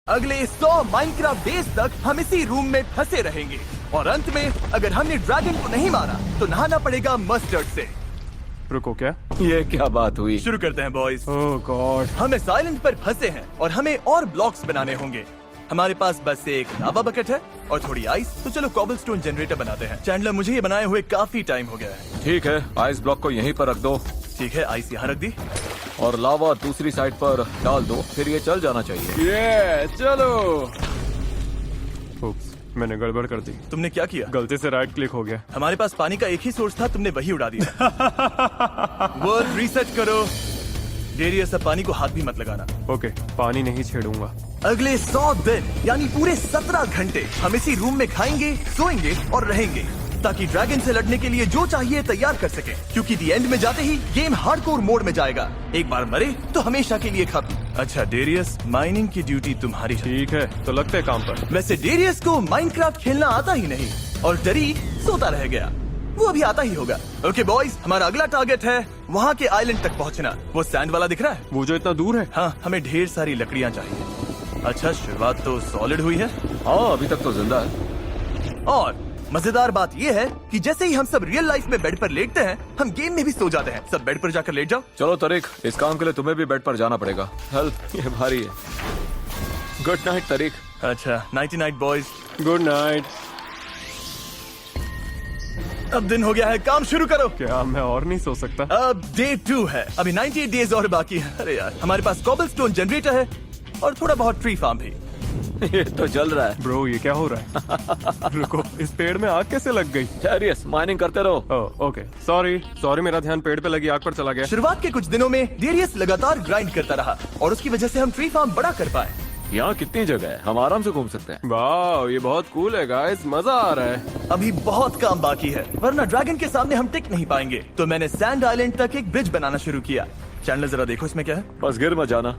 अगले 100 Minecraft days तक हम इसी रूम में फंसे रहेंगे और अंत में अगर हमने ड्रैगन को नहीं मारा तो नहाना पड़ेगा मस्टर्ड से। रुको, क्या? ये क्या बात हुई? शुरू करते हैं बॉयज। ओह गॉड। हम इस आइलैंड पर फंसे हैं और हमें और ब्लॉक्स बनाने होंगे। हमारे पास बस एक लावा बकेट है और थोड़ी आइस, तो चलो कॉबलस्टोन जनरेटर बनाते हैं। चैंडलर, मुझे ये बनाए हुए काफी टाइम हो गया है। ठीक है, आइस ब्लॉक को यहीं पर रख दो ठीक है, आइस यहाँ रख दी और लावा दूसरी साइड पर डाल दो, फिर ये चल जाना चाहिए। ये चलो। उप्स, मैंने गड़बड़ कर दी। तुमने क्या किया? गलती से राइट क्लिक हो गया। हमारे पास पानी का एक ही सोर्स था, तुमने वही उड़ा दिया। वर्ड रीसेट करो। डेरियस, अब पानी को हाथ भी मत लगाना। ओके, पानी नहीं छेड़ूंगा। अगले 100 दिन यानी पूरे 17 घंटे हम इसी रूम में खाएंगे, सोएंगे और रहेंगे ताकि ड्रैगन से लड़ने के लिए जो चाहिए तैयार कर सके, क्योंकि दी एंड में जाते ही गेम हार्डकोर मोड में जाएगा। एक बार मरे तो हमेशा के लिए खत्म। अच्छा डेरियस, माइनिंग की ड्यूटी तुम्हारी है। ठीक है, तो लगते हैं काम पर। वैसे डेरियस को माइनक्राफ्ट खेलना आता ही नहीं और डरी सोता रह गया। वो अभी आता ही होगा। ओके बॉयज, हमारा अगला टारगेट है वहाँ के आइलैंड तक पहुँचना। वो सैंड वाला दिख रहा है? वो जो इतना दूर है? हाँ, हमें ढेर सारी लकड़ियाँ चाहिए। अच्छा, शुरुआत तो सॉलिड हुई है। हाँ, अभी तक तो जिंदा है। और मजेदार बात ये है कि जैसे ही हम सब रियल लाइफ में बेड पर लेटते हैं, हम गेम में भी सो जाते हैं। सब बेड पर जाकर लेट जाओ। चलो तरीक, इस काम के लिए तुम्हें भी बेड पर जाना पड़ेगा। हेल्प, ये भारी है। गुड नाइट तरीक। अच्छा, nighty night boys. Good night. अब दिन हो गया है, काम शुरू करो। क्या मैं और नहीं सो सकता? अब डे 2 है, अभी 98 डेज और बाकी है। अरे यार, हमारे पास कॉबलस्टोन जनरेटर है और थोड़ा बहुत ट्री फार्म भी। ये तो जल रहा है। ब्रो, ये क्या हो रहा है? रुको, इस पेड़ में आग कैसे लग गई? डेरियस, माइनिंग करते रहो। ओह ओके, सॉरी, मेरा ध्यान पेड़ पे लगी आग पर चला गया। शुरुआत के कुछ दिनों में डेरियस लगातार ग्राइंड करता रहा और उसकी वजह से हम ट्री फार्म बड़ा कर पाए। यहाँ कितनी जगह है, हम आराम से घूम सकते हैं। वाह, ये बहुत कूल है गाइस, मजा आ रहा है। अभी बहुत काम बाकी है, वरना ड्रैगन के सामने हम टिक नहीं पाएंगे। तो मैंने सैंड आइलैंड तक एक ब्रिज बनाना शुरू किया। चैंडलर, जरा देखो इसमें क्या है। बस गिर मत जाना।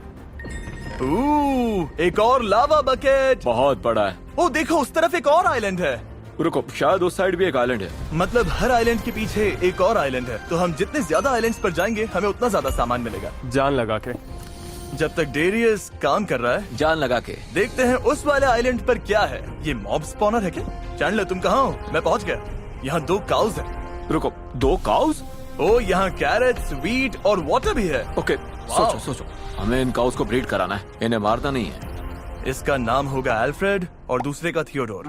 एक और लावा बकेट। बहुत बड़ा है। ओ देखो, उस तरफ एक और आइलैंड है। रुको, शायद उस साइड भी एक आइलैंड है। मतलब हर आइलैंड के पीछे एक और आइलैंड है। तो हम जितने ज्यादा आइलैंड्स पर जाएंगे, हमें उतना ज्यादा सामान मिलेगा। जान लगा के। जब तक डेरियस काम कर रहा है, जान लगा के देखते हैं उस वाले आइलैंड पर क्या है। ये मॉब स्पॉनर है क्या? चैंडलर, तुम कहाँ हो? मैं पहुँच गया। यहाँ 2 काउज है। रुको, 2 काउज? ओ, यहाँ कैरेट्स, व्हीट और वाटर भी है। ओके, सोचो, हमें इन काउज को ब्रीड कराना है, इन्हें मारना नहीं है। इसका नाम होगा अल्फ्रेड और दूसरे का थियोडोर।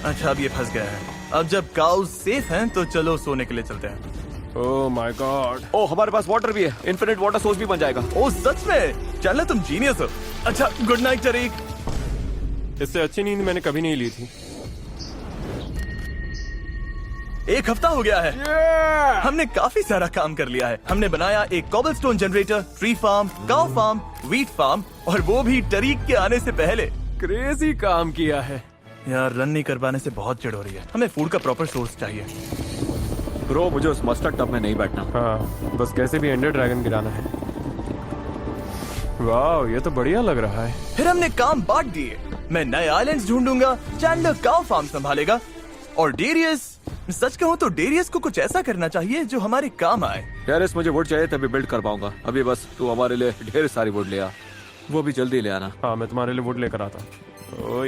अच्छा, अब ये फंस गया है। अब जब काउज सेफ हैं, तो चलो सोने के लिए चलते हैं। Oh my God. ओ, हमारे पास वाटर भी है, इन्फिनिट वाटर सोर्स भी बन जाएगा। ओ सच में? चैंडलर, तुम जीनियस हो। अच्छा, गुड नाइट तरीक। इससे अच्छी नींद मैंने कभी नहीं ली थी। 1 हफ्ता हो गया है। हमने काफी सारा काम कर लिया है। हमने बनाया एक cobblestone generator, tree farm, cow farm, wheat farm, और वो भी तरीक के आने से पहले। क्रेजी काम किया है यार, रन नहीं कर पाने से बहुत चिढ़ हो रही है। हमें फूड का प्रॉपर सोर्स चाहिए। ब्रो, मुझे उस मस्टर्ड टब में नहीं बैठना। हाँ, बस कैसे भी एंडर ड्रैगन गिराना है। वाह, ये तो बढ़िया लग रहा है। फिर हमने काम बांट दिए। मैं नए आइलैंड्स ढूंढूंगा, चैंडलर काउ फार्म संभालेगा और डेरियस, सच कहूँ तो डेरियस को कुछ ऐसा करना चाहिए जो हमारे काम आए। डेरियस, मुझे वुड चाहिए, तभी बिल्ड कर पाऊंगा। अभी बस तू हमारे लिए ढेर सारी वुड ले आ, वो भी जल्दी ले आना। हाँ, मैं तुम्हारे लिए वुड लेकर आता हूँ। ओह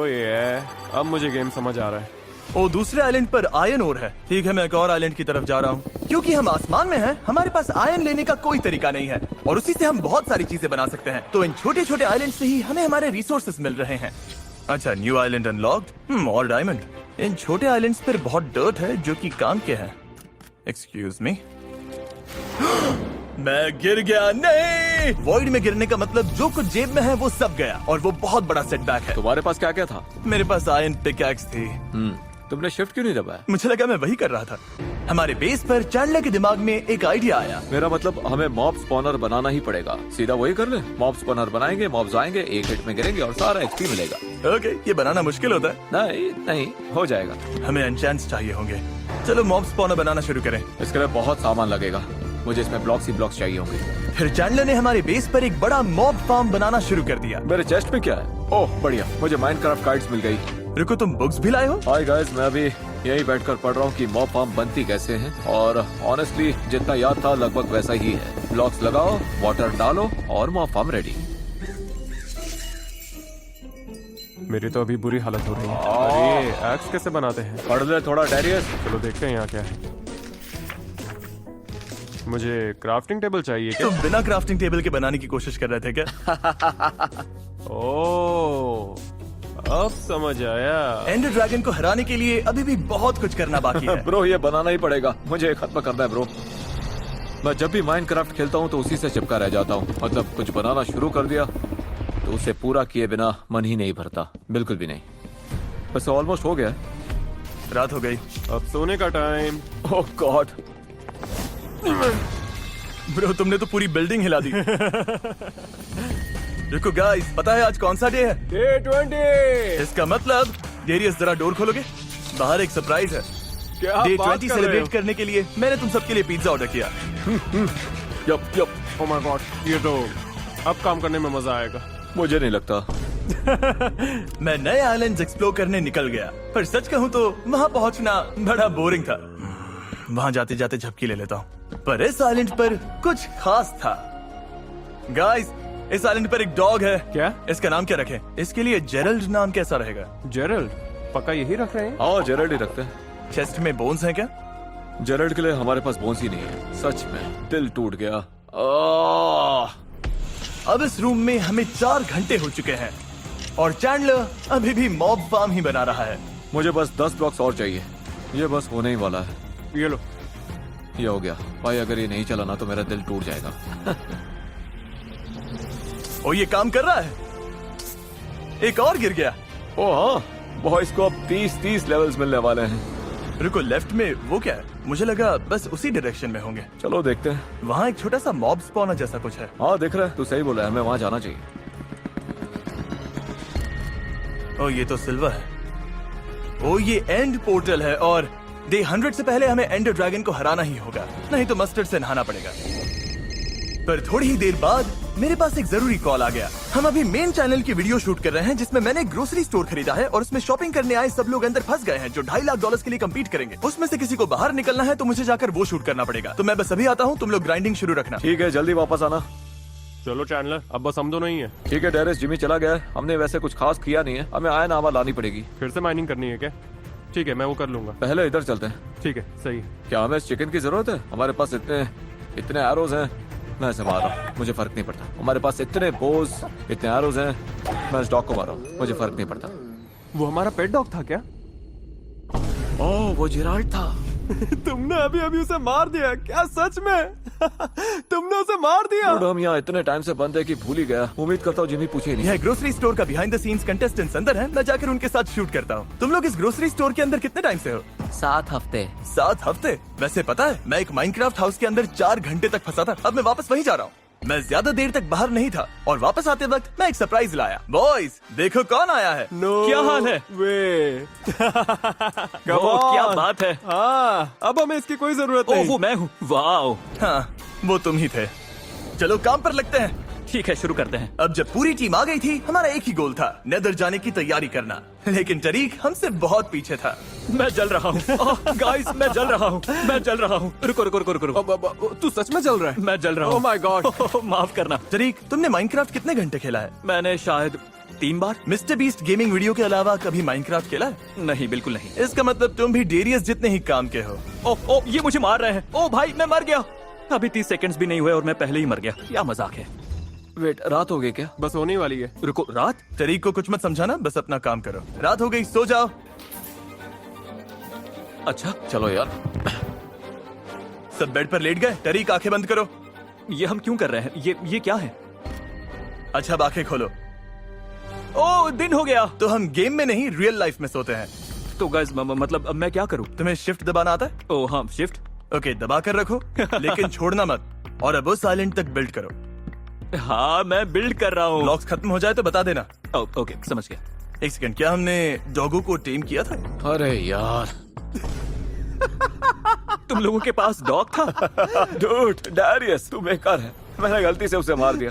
ये, अब मुझे गेम समझ आ रहा है। ओ, दूसरे आइलैंड पर आयरन ओर है। ठीक है, मैं एक और आइलैंड की तरफ जा रहा हूँ। क्योंकि हम आसमान में हैं, हमारे पास आयरन लेने का कोई तरीका नहीं है और उसी से हम बहुत सारी चीजें बना सकते हैं। तो इन छोटे छोटे आइलैंड से ही हमें हमारे रिसोर्सेज मिल रहे हैं। अच्छा, न्यू आइलैंड अनलॉक्ड। और डायमंड। इन छोटे आइलैंड्स पर बहुत डर्ट है जो कि काम के है। Excuse me. मैं गिर गया। नहीं, वॉइड में गिरने का मतलब जो कुछ जेब में है वो सब गया और वो बहुत बड़ा सेटबैक है। तुम्हारे पास क्या क्या था? मेरे पास आयरन पिकैक्स थी। तुमने शिफ्ट क्यों नहीं दबाया? मुझे लगा मैं वही कर रहा था। हमारे बेस पर चैंडलर के दिमाग में एक आइडिया आया। मेरा मतलब हमें मॉब स्पॉनर बनाना ही पड़ेगा। सीधा वही कर ले, मॉब स्पॉनर बनाएंगे, मॉब्स आएंगे, एक हिट में गिरेंगे और सारा एक्सपी मिलेगा। ओके, ये बनाना मुश्किल होता है। नहीं, हो जाएगा। हमें एन्चेंट्स चाहिए होंगे। चलो मॉब स्पॉनर बनाना शुरू करें। इसके लिए बहुत सामान लगेगा, मुझे इसमें ब्लॉक्स ही ब्लॉक्स चाहिए होंगे। फिर चैंडलर ने हमारे बेस पर एक बड़ा मॉब फार्म बनाना शुरू कर दिया। मेरे चेस्ट में क्या है? ओह बढ़िया, मुझे माइनक्राफ्ट गाइड्स मिल गई। रुको, तुम बुक्स भी लाए हो? हाय गाइस, मैं अभी यही बैठकर पढ़ रहा हूँ कि मॉब फार्म बनती कैसे है और ऑनेस्टली जितना याद था लगभग वैसा ही है। ब्लॉक्स लगाओ, वाटर डालो और मॉब फार्म रेडी। मेरी तो अभी बुरी हालत हो रही है। अरे एक्स कैसे बनाते हैं? पढ़ ले थोड़ा डेरियस। चलो देखते हैं यहाँ क्या है। मुझे क्राफ्टिंग टेबल चाहिए क्या? तुम बिना क्राफ्टिंग टेबल के बनाने की कोशिश कर रहे थे क्या? ओह, अब समझ आया। एंडर ड्रैगन को हराने के लिए अभी भी बहुत कुछ करना बाकी है। ब्रो ये बनाना ही पड़ेगा, मुझे खत्म करना है ब्रो। मैं जब भी माइनक्राफ्ट खेलता हूँ तो उसी से चिपका रह जाता हूँ। मतलब कुछ बनाना शुरू कर दिया तो उसे पूरा किए बिना मन ही नहीं भरता, बिल्कुल भी नहीं। बस ऑलमोस्ट हो गया। रात हो गई। अब सोने का टाइम। ओह गॉड। ब्रो तुमने तो पूरी बिल्डिंग हिला दी। रुको गाइस, पता है आज कौन सा डे है? डे 20। इसका मतलब डेरियस जरा डोर खोलोगे, बाहर एक सरप्राइज है। क्या डे बात 20 कर रहे सेलिब्रेट हो? करने के लिए मैंने तुम सबके लिए पिज्जा ऑर्डर किया। यप ओह माय गॉड, ये तो अब काम करने में मजा आएगा। मुझे नहीं लगता। मैं नए आइलैंड्स एक्सप्लोर करने निकल गया, पर सच कहूँ तो वहाँ पहुँचना बड़ा बोरिंग था। वहाँ जाते जाते झपकी ले लेता हूँ, पर इस आइलैंड पर कुछ खास था। गाइस, इस आइलैंड पर एक डॉग है। क्या? इसका नाम क्या रखें? इसके लिए जेरल्ड नाम कैसा रहेगा? जेरल्ड? पक्का यही रख रहे हैं? हाँ जेरल्ड ही रखते हैं। चेस्ट में बोन्स हैं क्या? जेरल्ड के लिए हमारे पास बोन्स ही नहीं है। सच में दिल टूट गया। अब इस रूम में हमें 4 घंटे हो चुके हैं और चैंडलर अभी भी मॉब फार्म ही बना रहा है। मुझे बस 10 ब्लॉक्स और चाहिए। ये बस होने ही वाला है। ये लो। ये हो गया भाई, अगर ये नहीं चला ना तो मेरा दिल टूट जाएगा। ओ ये काम कर रहा है। एक और गिर गया। ओ हाँ, बॉयज को अब 30 लेवल्स मिलने वाले हैं। रुको, लेफ्ट में वो क्या है? मुझे लगा बस उसी डायरेक्शन में होंगे। चलो देखते हैं। वहाँ एक छोटा सा मॉब स्पॉनर जैसा कुछ है। हाँ दिख रहा है, तू सही बोला है, हमें वहाँ जाना चाहिए। ओ ये तो सिल्वर है। ओ ये एंड पोर्टल है और डे 100 से पहले हमें एंडर ड्रैगन को हराना ही होगा, नहीं तो मस्टर्ड से नहाना पड़ेगा। पर थोड़ी ही देर बाद मेरे पास एक जरूरी कॉल आ गया। हम अभी मेन चैनल की वीडियो शूट कर रहे हैं जिसमें मैंने ग्रोसरी स्टोर खरीदा है और उसमें शॉपिंग करने आए सब लोग अंदर फंस गए हैं जो $2.5 लाख के लिए कम्पीट करेंगे। उसमें से किसी को बाहर निकलना है तो मुझे जाकर वो शूट करना पड़ेगा। तो मैं बस अभी आता हूँ, तुम लोग ग्राइंडिंग शुरू रखना। ठीक है, जल्दी वापस आना। चलो चैंडलर, अब बस हम दोनों ही हैं। ठीक है डेरिस, जिमी चला गया है। हमने वैसे कुछ खास किया नहीं है, हमें आयन आवा लानी पड़ेगी। फिर से माइनिंग करनी है क्या? ठीक है, मैं वो कर लूंगा। पहले इधर चलते हैं। ठीक है, सही। क्या हमें इस चिकन की जरूरत है? हमारे पास इतने एरोज हैं, मैं इसे मार रहा हूँ, मुझे फर्क नहीं पड़ता। हमारे पास इतने बोज, इतने एरोज हैं, मैं इस डॉग को मार रहा हूँ, मुझे फर्क नहीं पड़ता। वो हमारा पेट डॉग था क्या? ओह वो जिराल्ड था। तुमने अभी अभी उसे मार दिया क्या? सच में? तुमने उसे मार दिया? हम यहाँ इतने टाइम से बंद है कि भूल ही गया। उम्मीद करता हूँ जिमी पूछे नहीं। यह ग्रोसरी स्टोर का बिहाइंड द सीन्स कंटेस्टेंट्स अंदर है, मैं जाकर उनके साथ शूट करता हूँ। तुम लोग इस ग्रोसरी स्टोर के अंदर कितने टाइम से हो? 7 हफ्ते। 7 हफ्ते? वैसे पता है मैं एक माइनक्राफ्ट हाउस के अंदर 4 घंटे तक फंसा था। अब मैं वापस वहीं जा रहा हूँ। मैं ज्यादा देर तक बाहर नहीं था और वापस आते वक्त मैं एक सरप्राइज लाया। बॉयज देखो कौन आया है। नो क्या हाल है? वे। क्या बात है? हाँ, अब हमें इसकी कोई जरूरत ओह नहीं। वो मैं हूँ। वाओ, हाँ वो तुम ही थे। चलो काम पर लगते हैं। ठीक है शुरू करते हैं। अब जब पूरी टीम आ गई थी, हमारा एक ही गोल था, नेदर जाने की तैयारी करना। लेकिन टरीक हमसे बहुत पीछे था। मैं जल रहा हूँ। गाइस मैं जल रहा हूँ, मैं जल रहा हूँ। रुको रुको रुको रुको। अब तू सच में चल रहा है? मैं जल रहा ओह हूँ। My God. माफ करना। टरीक, तुमने माइनक्राफ्ट कितने घंटे खेला है? मैंने शायद 3 बार। मिस्टर बीस्ट गेमिंग वीडियो के अलावा कभी माइनक्राफ्ट खेला है? नहीं, बिल्कुल नहीं। इसका मतलब तुम भी डेरियस जितने ही काम के हो। ओ ये मुझे मार रहे हैं। ओ भाई मैं मर गया। अभी 30 सेकंड्स भी नहीं हुए और मैं पहले ही मर गया। क्या मजाक है। वेट, रात हो गई क्या? बस होने वाली है। रुको, रात? टरीक को कुछ मत समझाना, बस अपना काम करो। रात हो गई, सो जाओ। अच्छा, चलो यार। सब बेड पर लेट गए। टरीक आंखें बंद करो। ये हम क्यों कर रहे हैं? ये क्या है? अच्छा अब आंखें खोलो। ओ दिन हो गया। तो हम गेम में नहीं रियल लाइफ में सोते हैं। तो गाइस मतलब अब मैं क्या करूँ? तुम्हें शिफ्ट दबाना आता है? ओ हाँ, शिफ्ट। ओके, दबा कर रखो लेकिन छोड़ना मत। और अब उस आइलैंड तक बिल्ड करो। हाँ मैं बिल्ड कर रहा हूँ। ब्लॉक्स खत्म हो जाए तो बता देना। ओके समझ गया। एक सेकंड, क्या हमने डॉगो को टेम किया था? अरे यार। तुम लोगों के पास डॉग था? डूड, डेरियस तू बेकार है, मैंने गलती से उसे मार दिया।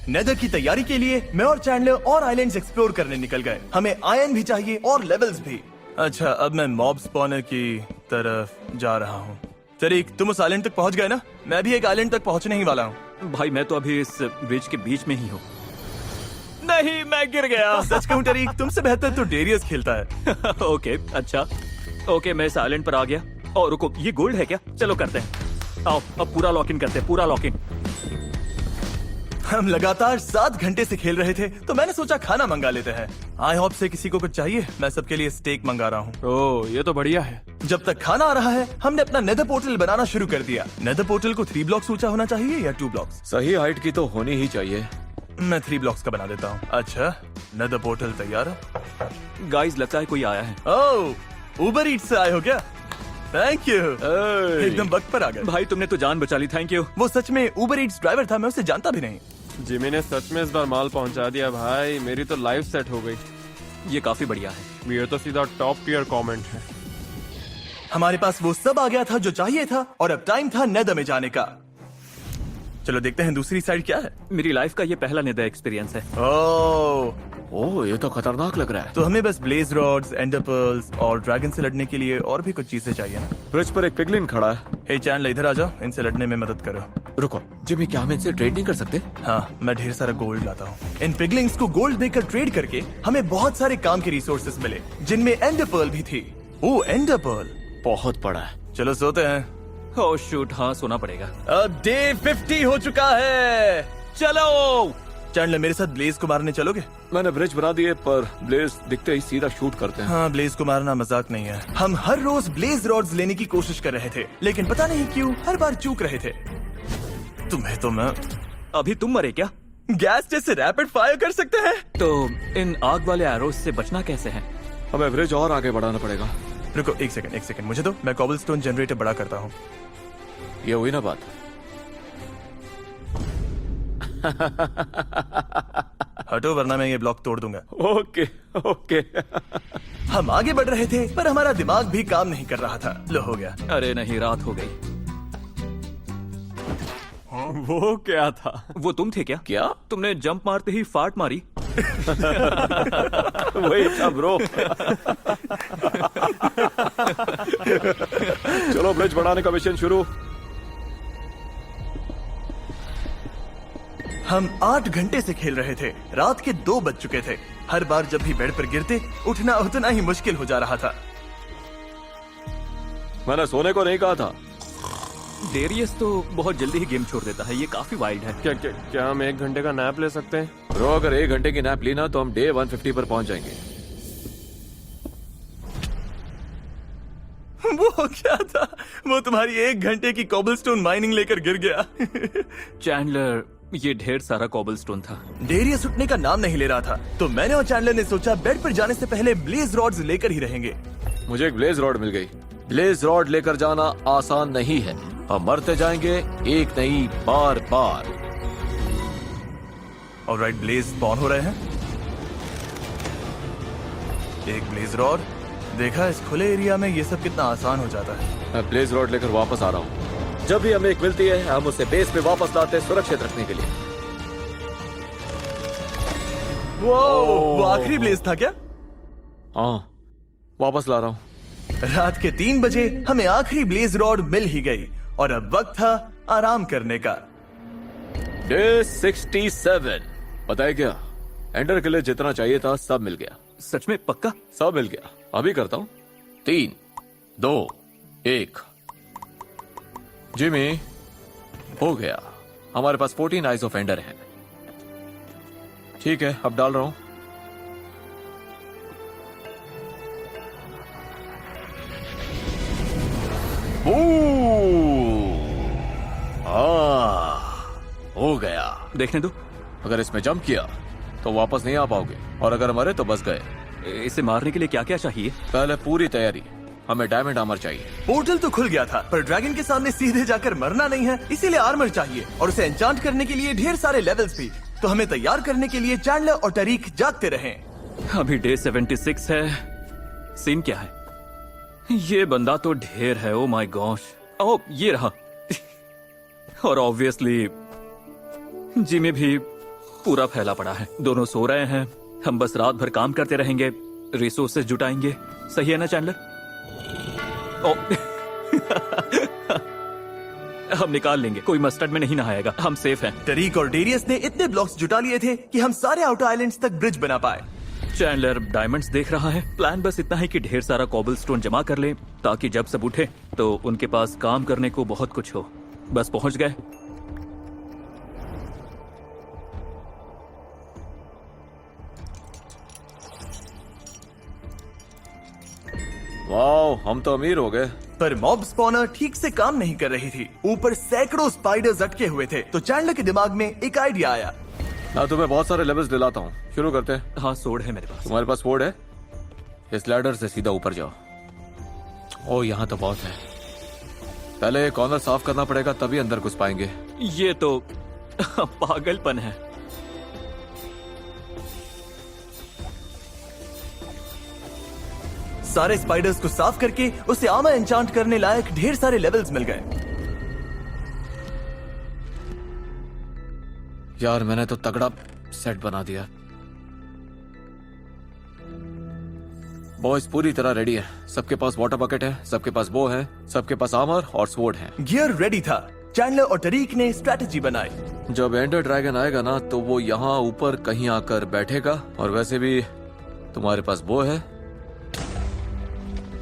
नेदर की तैयारी के लिए मैं और चैंडलर और आइलैंड्स एक्सप्लोर करने निकल गए। हमें आयन भी चाहिए और लेवल्स भी। अच्छा अब मैं मॉब स्पॉनर की तरफ जा रहा हूँ। तरीक, तुम उस आइलैंड तक पहुंच गए ना? मैं भी एक आइलैंड तक पहुंचने ही वाला हूँ। भाई मैं तो अभी इस ब्रिज के बीच में ही हूँ। नहीं, मैं गिर गया। सच कहूँ तरीक, तुमसे बेहतर तो डेरियस खेलता है। ओके, अच्छा। ओके, मैं इस आइलैंड पर आ गया। और रुको, ये गोल्ड है क्या? चलो करते हैं। आओ, अब पूरा लॉक इन करते हैं, पूरा लॉक इन। हम लगातार 7 घंटे से खेल रहे थे, तो मैंने सोचा खाना मंगा लेते हैं। आई होप से किसी को कुछ चाहिए। मैं सबके लिए स्टेक मंगा रहा हूँ। ओह, ये तो बढ़िया है। जब तक खाना आ रहा है, हमने अपना नेदर पोर्टल बनाना शुरू कर दिया। नेदर पोर्टल को 3 ब्लॉक्स ऊंचा होना चाहिए या 2 ब्लॉक्स? सही हाइट की तो होनी ही चाहिए। मैं 3 ब्लॉक्स का बना देता हूँ। अच्छा, नेदर पोर्टल तैयार है। गाइस, लगता है कोई आया है। ओह, उबर ईट्स से आए हो क्या? Thank you. एकदम वक्त पर आ गए। भाई तुमने तो जान बचा ली, थैंक यू। वो सच में उबर ईट्स ड्राइवर था, मैं उसे जानता भी नहीं। जिमी ने सच में इस बार माल पहुंचा दिया भाई। मेरी तो लाइफ सेट हो गई। ये काफी बढ़िया है। ये तो सीधा टॉप टियर कमेंट है। हमारे पास वो सब आ गया था जो चाहिए था, और अब टाइम था नेदर में जाने का। चलो देखते हैं दूसरी साइड क्या है। मेरी लाइफ का ये पहला नेदर एक्सपीरियंस है। ओह, ये तो खतरनाक लग रहा है। तो हमें बस ब्लेज रॉड्स, एंडर पर्ल्स और ड्रैगन से लड़ने के लिए और भी कुछ चीजें चाहिए ना। ब्रिज पर एक पिगलिन खड़ा है। हे चैनल, इधर आ जाओ, इनसे लड़ने में मदद करो। रुको जिमी, क्या हम इनसे ट्रेड नहीं कर सकते? हाँ, मैं ढेर सारा गोल्ड लाता हूँ। इन पिगलिंग्स को गोल्ड देकर ट्रेड करके हमें बहुत सारे काम के रिसोर्सेस मिले, जिनमें एंडर पर्ल भी थी। ओह, एंडर पर्ल बहुत बड़ा है। चलो सोते हैं। ओह शूट, हाँ सोना पड़ेगा। अब डे 50 हो चुका है। चलो चैनल, मेरे साथ ब्लेज को मारने चलोगे? मैंने ब्रिज बना दिए, पर ब्लेज दिखते ही सीधा शूट करते हैं। हाँ, ब्लेज को मारना मजाक नहीं है। हम हर रोज ब्लेज रॉड्स लेने की कोशिश कर रहे थे, लेकिन पता नहीं क्यों हर बार चूक रहे थे। तुम्हें तो मैं अभी तुम मरे क्या? गैस जैसे रैपिड फायर कर सकते हैं। तो इन आग वाले एरोज से बचना कैसे है? हमें ब्रिज और आगे बढ़ाना पड़ेगा। रुको एक सेकंड मुझे दो, मैं कॉबलस्टोन जनरेटर बड़ा करता हूँ। ये हुई ना बात। हटो वरना मैं ये ब्लॉक तोड़ दूंगा। Okay okay. हम आगे बढ़ रहे थे, पर हमारा दिमाग भी काम नहीं कर रहा था। लो, हो गया। अरे नहीं, रात हो गई। वो क्या था? वो तुम थे क्या? क्या? तुमने जंप मारते ही फाट मारी। वही था ब्रो। चलो ब्रिज बढ़ाने का मिशन शुरू। हम 8 घंटे से खेल रहे थे। रात के 2 बज चुके थे। हर बार जब भी बेड पर गिरते, उठना उतना ही मुश्किल हो जा रहा था। मैंने सोने को नहीं कहा था। डेरियस तो बहुत जल्दी ही गेम छोड़ देता है, ये काफी वाइल्ड है। क्या हम 1 घंटे का नैप ले सकते हैं? ब्रो, अगर 1 घंटे की नैप ली ना, तो हम डे 150 पर पहुंच जाएंगे। वो क्या था? वो तुम्हारी 1 घंटे की कॉबलस्टोन माइनिंग लेकर गिर गया। चैंडलर, ये ढेर सारा कॉबलस्टोन था। डेरियस उठने का नाम नहीं ले रहा था, तो मैंने और चैंडलर ने सोचा बेड पर जाने से पहले ब्लेज रॉड्स लेकर ही रहेंगे। मुझे एक ब्लेज रॉड मिल गई। ब्लेज रॉड लेकर जाना आसान नहीं है। हम मरते जाएंगे, एक नहीं बार बार। ऑलराइट, ब्लेज स्पॉन हो रहे हैं। एक ब्लेज रॉड। देखा, इस खुले एरिया में ये सब कितना आसान हो जाता है। मैं ब्लेज रॉड लेकर वापस आ रहा हूँ। जब भी हमें एक मिलती है, हम उसे बेस पे वापस लाते हैं, सुरक्षित रखने के लिए। वो आखिरी ब्लेज था क्या? हाँ, वापस ला रहा हूँ। रात के 3 बजे हमें आखिरी ब्लेज रॉड मिल ही गई, और अब वक्त था आराम करने का। डे 67। पता है क्या, एंडर के लिए जितना चाहिए था सब मिल गया। सच में? पक्का? सब मिल गया। अभी करता हूँ। 3, 2, 1। जिमी, हो गया। हमारे पास 14 आइज ऑफ एंडर है। ठीक है, अब डाल रहा हूं। हो गया। देखने दो। अगर इसमें जंप किया तो वापस नहीं आ पाओगे, और अगर मरे तो बस गए। इसे मारने के लिए क्या क्या चाहिए? पहले पूरी तैयारी। हमें डायमंड आर्मर चाहिए। पोर्टल तो खुल गया था, पर ड्रैगन के सामने सीधे जाकर मरना नहीं है, इसीलिए आर्मर चाहिए, और उसे एन्चांट करने के लिए ढेर सारे लेवल्स भी। तो हमें तैयार करने के लिए चैंडलर और टरीक जागते रहे। अभी डे 76 है। सीन क्या है? ये बंदा तो ढेर है। Oh my gosh. ओह, ये रहा। और ऑब्वियसली जिमी भी पूरा फैला पड़ा है। दोनों सो रहे हैं। हम बस रात भर काम करते रहेंगे, रिसोर्सेज जुटाएंगे। सही है ना चैंडलर? ओ हम निकाल लेंगे, कोई मस्टर्ड में नहीं नहाएगा, हम सेफ हैं। टरीक और डेरियस ने इतने ब्लॉक्स जुटा लिए थे कि हम सारे आउटर आइलैंड्स तक ब्रिज बना पाए। चैंडलर डायमंड्स देख रहा है। प्लान बस इतना है कि ढेर सारा कॉबलस्टोन जमा कर ले ताकि जब सब उठे तो उनके पास काम करने को बहुत कुछ हो। बस पहुंच गए। वाओ, हम तो अमीर हो गए। पर मॉब स्पॉनर ठीक से काम नहीं कर रही थी। ऊपर सैकड़ों स्पाइडर्स अटके हुए थे। तो चैंडलर के दिमाग में एक आइडिया आया। मैं तुम्हें बहुत सारे लेवल्स दिलाता हूँ, शुरू करते हैं। हाँ, सोड है मेरे पास। तुम्हारे पास फोर्ड है? इस लैडर से सीधा ऊपर जाओ। ओ, यहाँ तो बहुत है। पहले ये कॉर्नर साफ करना पड़ेगा, तभी अंदर घुस पाएंगे। ये तो पागलपन है। सारे स्पाइडर्स को साफ करके उसे आर्मर एन्चांट करने लायक ढेर सारे लेवल्स मिल गए। यार, मैंने तो तगड़ा सेट बना दिया। बॉयज पूरी तरह रेडी है। सबके पास वाटर बकेट है, सबके पास बो है, सबके पास आर्मर और स्वॉर्ड है। गियर रेडी था। चैंडलर और टरीक ने स्ट्रेटजी बनाई। जब एंडर ड्रैगन आएगा ना, तो वो यहाँ ऊपर कहीं आकर बैठेगा। और वैसे भी तुम्हारे पास बो है।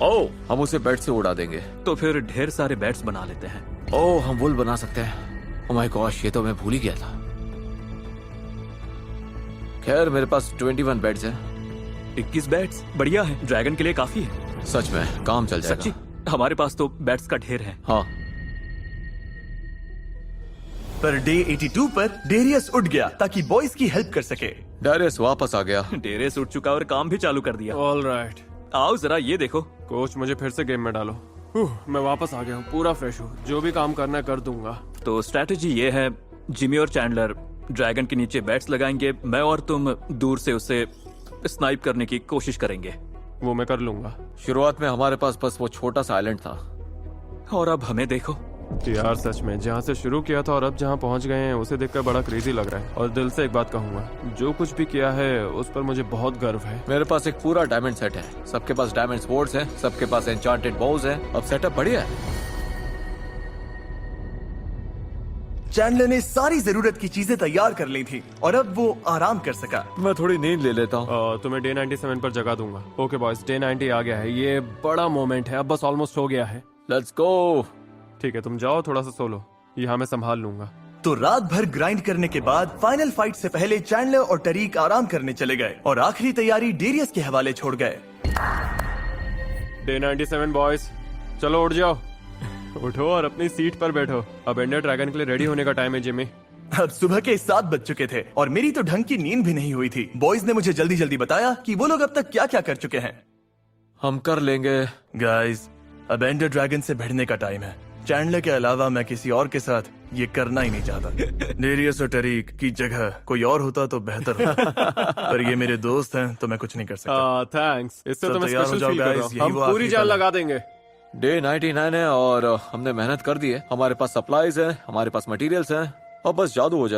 ओ, हम उसे बेड से उड़ा देंगे। तो फिर ढेर सारे बैट्स बना लेते हैं। ओ, हम वुल बना सकते हैं। ओह माय गॉश, ये तो मैं भूल ही गया था। खैर, मेरे पास 21 बेड्स हैं। 21 बैट्स बढ़िया है, ड्रैगन के लिए काफी है। सच में काम चल जाएगा। सच्ची, हमारे पास तो बैट्स का ढेर है। हाँ। पर डे 82 पर डेरियस उठ गया ताकि बॉयज की हेल्प कर सके। डैरियस वापस आ गया। डेरेस उठ चुका और काम भी चालू कर दिया। ऑलराइट आओ जरा ये देखो। कोच, मुझे फिर से गेम में डालो। मैं वापस आ गया हूँ, पूरा फ्रेश हूँ। जो भी काम करना है कर दूंगा। तो स्ट्रैटेजी ये है, जिमी और चैंडलर ड्रैगन के नीचे बैट्स लगाएंगे। मैं और तुम दूर से उसे स्नाइप करने की कोशिश करेंगे। वो मैं कर लूंगा। शुरुआत में हमारे पास बस वो छोटा सा आइलैंड था। और अब हमें देखो। यार सच में, जहाँ से शुरू किया था और अब जहाँ पहुँच गए हैं, उसे देखकर बड़ा क्रेजी लग रहा है। और दिल से एक बात कहूंगा, जो कुछ भी किया है उस पर मुझे बहुत गर्व है। मेरे पास एक पूरा डायमंड सेट है। सबके पास डायमंड स्वॉर्ड्स हैं, सबके पास एन्चांटेड बोws हैं। अब सेटअप बढ़िया है। चैंडलर ने सारी जरूरत की चीजें तैयार कर ली थी और अब वो आराम कर सका। मैं थोड़ी नींद ले लेता हूँ। तुम्हें डे 97 पर जगा दूंगा। ओके बॉयज, डे 90 आ गया है। ये बड़ा मोमेंट है, अब बस ऑलमोस्ट हो गया है। Let's go. ठीक है, तुम जाओ, थोड़ा सा सो लो, यहाँ मैं संभाल लूंगा। तो रात भर ग्राइंड करने के बाद फाइनल फाइट से पहले चैंडलर और टरीक आराम करने चले गए और आखिरी तैयारी डेरियस के हवाले छोड़ गए। डे 97 बॉयज, चलो उठ जाओ। उठो और अपनी सीट पर बैठो। अब एंडर ड्रैगन के लिए रेडी होने का टाइम है जिमी। अब सुबह के 7 बज चुके थे और मेरी तो ढंग की नींद भी नहीं हुई थी। बॉयज ने मुझे जल्दी जल्दी बताया कि वो लोग अब तक क्या क्या कर चुके हैं। हम कर लेंगे। गाइस, अब एंडर ड्रैगन से भिड़ने का टाइम है। चैंडलर के अलावा मैं किसी और के साथ ये करना ही नहीं चाहता। डेरियस और टरीक की जगह कोई और होता तो बेहतर होता। पर ये मेरे दोस्त हैं तो मैं कुछ नहीं कर सकता। थैंक्स, इससे सब तो मैं तैयार हो स्पेशल जाओ फील कर guys, रहा हूँ। यही हम वो पूरी आखिरी जान पल है। लगा देंगे। डे 99 है और हमने मेहनत कर दी है। हमारे पास सप्लाईज है, हमारे पास मटेरियल्स हैं। और बस जादू हो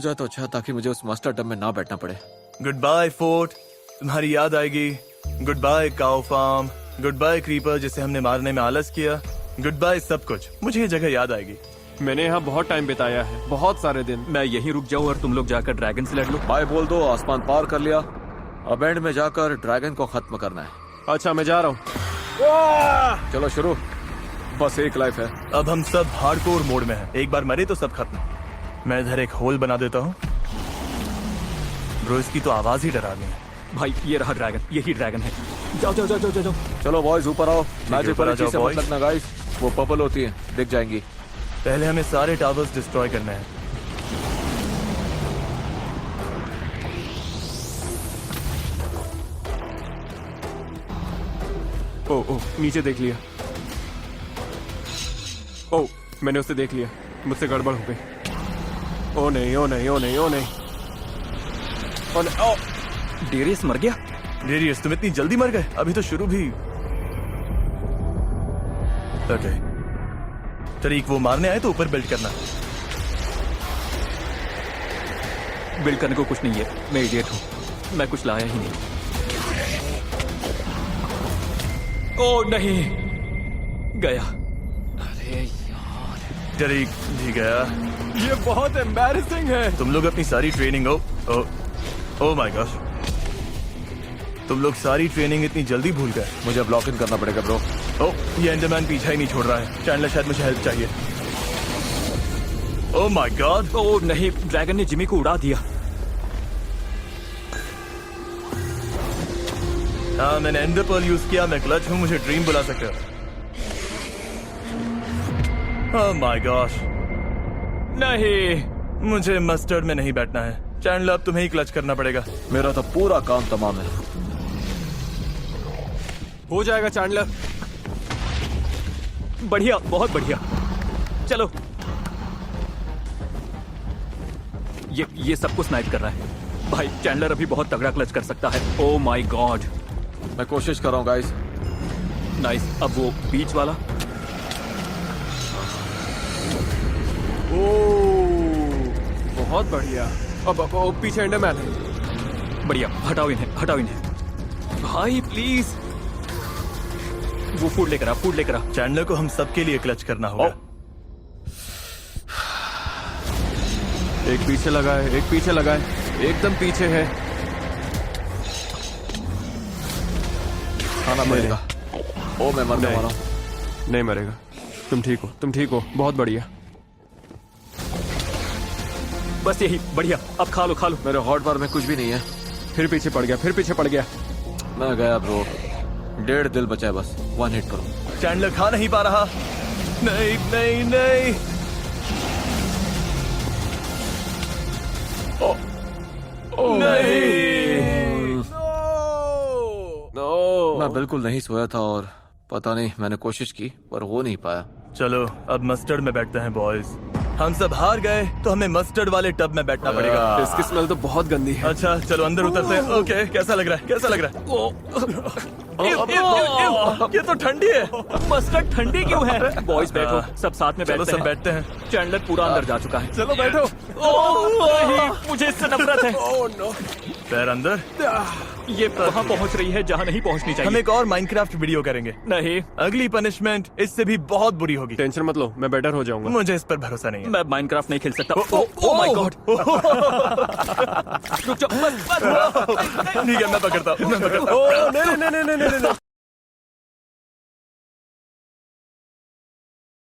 जाए तो अच्छा, ताकि मुझे उस मास्टर टब में ना बैठना पड़े। गुड बाय फोर्ट, तुम्हारी याद आएगी। Good bye cow farm. Good bye creeper जिसे हमने मारने में आलस किया। गुड बाय सब कुछ, मुझे ये जगह याद आएगी। मैंने यहाँ बहुत टाइम बिताया है, बहुत सारे दिन। मैं यहीं रुक जाऊं और तुम लोग जाकर ड्रैगन से लड़ लो। बाय बोल दो, आसमान पार कर लिया। अब एंड में जाकर ड्रैगन को खत्म करना है। अच्छा, मैं जा रहा हूँ। चलो शुरू। बस एक लाइफ है। अब हम सब हार्डकोर मोड में हैं। एक बार मरे तो सब खत्म। मैं इधर एक होल बना देता हूँ। ब्रो, इसकी तो आवाज ही डरानी है। भाई ये रहा ड्रैगन, यही ड्रैगन है। जाओ जाओ जाओ जाओ जाओ। चलो बॉयज, ऊपर आओ। मैजिक ऊपर आ वाली जाओ, चीज से मत boys। लगना गाइस, वो पर्पल होती है, दिख जाएंगी। पहले हमें सारे टावर्स डिस्ट्रॉय करने हैं। ओ, नीचे देख लिया। ओ, मैंने उसे देख लिया। मुझसे गड़बड़ हो गई। ओ नहीं, ओ नहीं, ओ नहीं, ओ नहीं, ओ नहीं। ओ, डेरियस मर गया। डेरियस, तुम इतनी जल्दी मर गए? अभी तो शुरू भी। ओके टरीक, वो मारने आए तो ऊपर बिल्ड करना। बिल्ड करने को कुछ नहीं है, मैं इडियट हूँ। मैं कुछ लाया ही नहीं। ओ नहीं, गया। अरे यार, टरीक भी गया। ये बहुत एम्बैरेसिंग है। तुम लोग अपनी सारी ट्रेनिंग ओ माय गॉश, तुम लोग सारी ट्रेनिंग इतनी जल्दी भूल गए। मुझे अब लॉक इन करना पड़ेगा ब्रो। ये एंडरमैन पीछा ही नहीं छोड़ रहा है। चैंडलर शायद मुझे हेल्प चाहिए। ओह माय गॉड, ओ नहीं, ड्रैगन ने जिमी को उड़ा दिया। हाँ मैंने एंडर पर्ल यूज किया। मैं क्लच हूँ, मुझे ड्रीम बुला सकते हो। ओह माय गॉश, नहीं, मुझे मस्टर्ड में नहीं बैठना है। चैंडलर अब तुम्हें ही क्लच करना पड़ेगा। मेरा तो पूरा काम तमाम है। हो जाएगा चैंडलर। बढ़िया, बहुत बढ़िया। चलो, ये सब कुछ स्नाइप कर रहा है। भाई चैंडलर अभी बहुत तगड़ा क्लच कर सकता है। ओ माय गॉड, मैं कोशिश कर रहा हूँ गाइस। नाइस। अब वो बीच वाला। बहुत बढ़िया। अब पीछे एंडरमैन है। बढ़िया, हटाओ इन्हें, हटाओ इन्हें। भाई प्लीज, वो फूड लेकर आ, फूड लेकर आ। चैंडलर को हम सबके लिए क्लच करना होगा। एक पीछे लगा है, एक पीछे लगा है, एकदम पीछे है। खाना पड़ेगा। ओ मैं मरने नहीं। वाला हूँ। नहीं मरेगा। तुम ठीक हो, तुम ठीक हो। बहुत बढ़िया। बस यही, बढ़िया। अब खा लो, खा लो। मेरे हॉट बार में कुछ भी नहीं है। फिर पीछे पड़ गया, फिर पीछे पड़ गया। मैं गया ब्रो। 1.5 दिल बचा है बस। 1 हिट करो। चैंडलर खा नहीं पा रहा। नहीं नहीं नहीं। नहीं। नो। मैं बिल्कुल नहीं सोया था और पता नहीं, मैंने कोशिश की पर हो नहीं पाया। चलो अब मस्टर्ड में बैठते हैं बॉयज। हम सब हार गए तो हमें मस्टर्ड वाले टब में बैठना पड़ेगा। इसकी स्मेल तो बहुत गंदी है। अच्छा चलो अंदर उतरते हैं। ओके कैसा लग रहा है, कैसा लग रहा है? ये तो ठंडी है। मस्टर्ड ठंडी क्यों है? बॉयज बैठो, सब साथ में चलो बैठते सब हैं। बैठते हैं। चैंडलर पूरा अंदर जा चुका है। चलो बैठो। नहीं, मुझे इससे नफरत है। पैर अंदर। ये वहां पहुंच रही है जहां नहीं पहुंचनी हम चाहिए। एक और माइनक्राफ्ट वीडियो करेंगे। नहीं, अगली पनिशमेंट इससे भी बहुत बुरी होगी। टेंशन मत लो, मैं बेटर हो जाऊंगा। मुझे इस पर भरोसा नहीं है। मैं माइनक्राफ्ट नहीं खेल सकता। Oh my God. रुक जाओ, बस, बस। ठीक है मैं पकड़ता हूँ। नहीं नहीं नहीं नहीं नहीं।